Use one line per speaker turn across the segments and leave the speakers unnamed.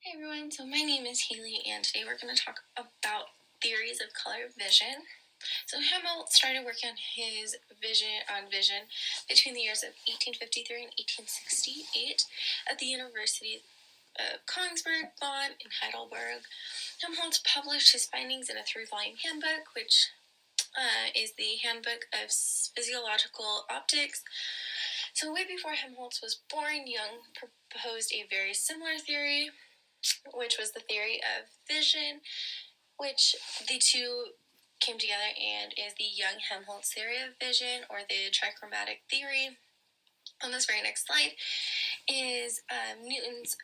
Hey everyone, so my name is Haley and today we're going to talk about theories of color vision. So Helmholtz started working on his vision between the years of 1853 and 1868 at the University of Königsberg, Bonn, and Heidelberg. Helmholtz published his findings in a 3-volume handbook, which is the Handbook of Physiological Optics. So way before Helmholtz was born, Young proposed a very similar theory, which was the theory of vision, which the two came together and is the Young-Helmholtz theory of vision, or the trichromatic theory. On this very next slide is Newton's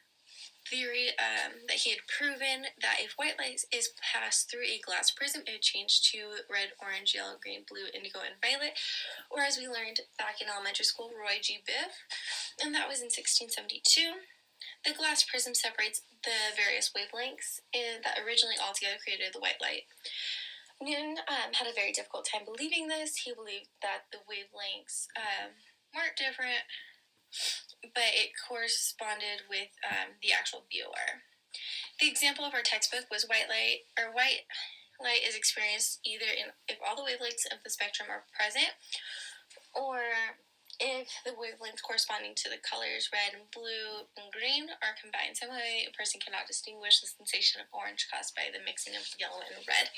theory that he had proven that if white light is passed through a glass prism, it would change to red, orange, yellow, green, blue, indigo, and violet, or as we learned back in elementary school, Roy G. Biff, and that was in 1672. The glass prism separates the various wavelengths that originally altogether created the white light. Newton had a very difficult time believing this. He believed that the wavelengths weren't different, but it corresponded with the actual viewer. The example of our textbook was white light is experienced either if all the wavelengths of the spectrum are present, or if the wavelengths corresponding to the colors red and blue and green are combined. Similarly, a person cannot distinguish the sensation of orange caused by the mixing of yellow and red.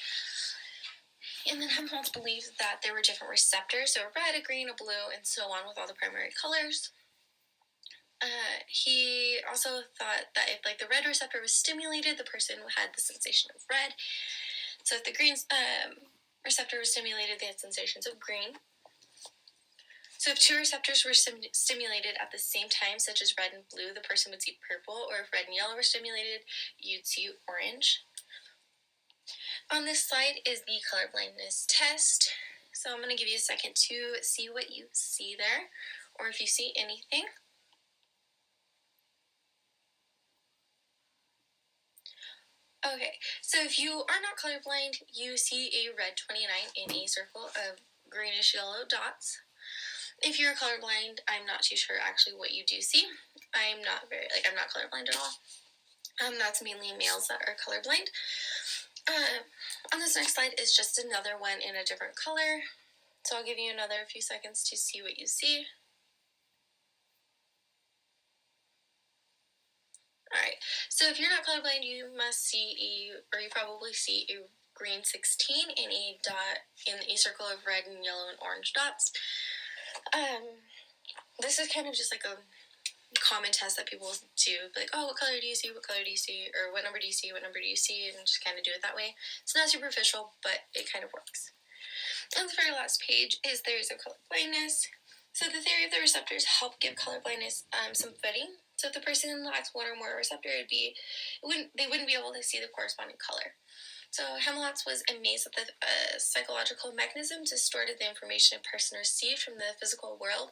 And then Helmholtz believed that there were different receptors, so a red, a green, a blue, and so on with all the primary colors. He also thought that if the red receptor was stimulated, the person had the sensation of red. So if the green receptor was stimulated, they had sensations of green. So if two receptors were stimulated at the same time, such as red and blue, the person would see purple, or if red and yellow were stimulated, you'd see orange. On this slide is the color blindness test. So I'm going to give you a second to see what you see there, or if you see anything. Okay, so if you are not colorblind, you see a red 29 in a circle of greenish yellow dots. If you're colorblind, I'm not too sure actually what you do see. I'm not colorblind at all. That's mainly males that are colorblind. On this next slide is just another one in a different color. So I'll give you another few seconds to see what you see. Alright, so if you're not colorblind, you probably see a green 16 in a circle of red and yellow and orange dots. This is kind of just like a common test that people do, like, oh, what color do you see, what color do you see, or what number do you see, what number do you see, and just kind of do it that way. It's not superficial, but it kind of works. On the very last page is theories of color blindness. So the theory of the receptors help give color blindness some footing. So if the person lacks one or more receptor, they wouldn't be able to see the corresponding color. So Helmholtz was amazed at the psychological mechanism distorted the information a person received from the physical world,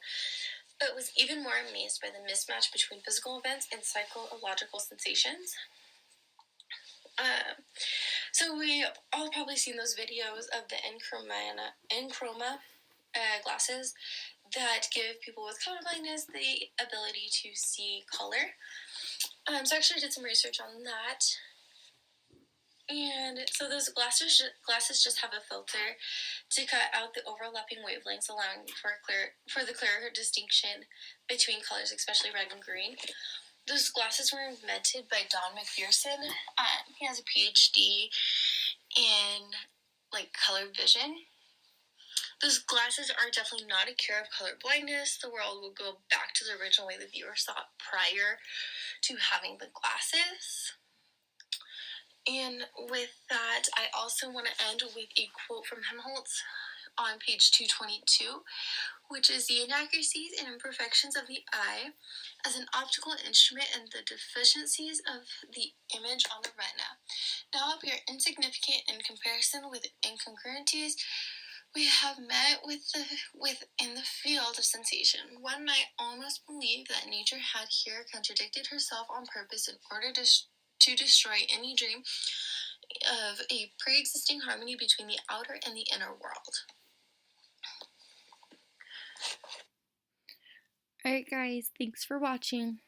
but was even more amazed by the mismatch between physical events and psychological sensations. So we all probably seen those videos of the Enchroma glasses that give people with color blindness the ability to see color. So I actually did some research on that. And so those glasses just have a filter to cut out the overlapping wavelengths, allowing for the clearer distinction between colors, especially red and green. Those glasses were invented by Don McPherson. He has a PhD in color vision. Those glasses are definitely not a cure of color blindness. The world will go back to the original way the viewer saw it prior to having the glasses. And with that, I also want to end with a quote from Helmholtz on page 222, which is the inaccuracies and imperfections of the eye as an optical instrument and the deficiencies of the image on the retina now appear insignificant in comparison with incongruities we have met with in the field of sensation. One might almost believe that nature had here contradicted herself on purpose in order to destroy any dream of a pre-existing harmony between the outer and the inner world.
Alright guys, thanks for watching.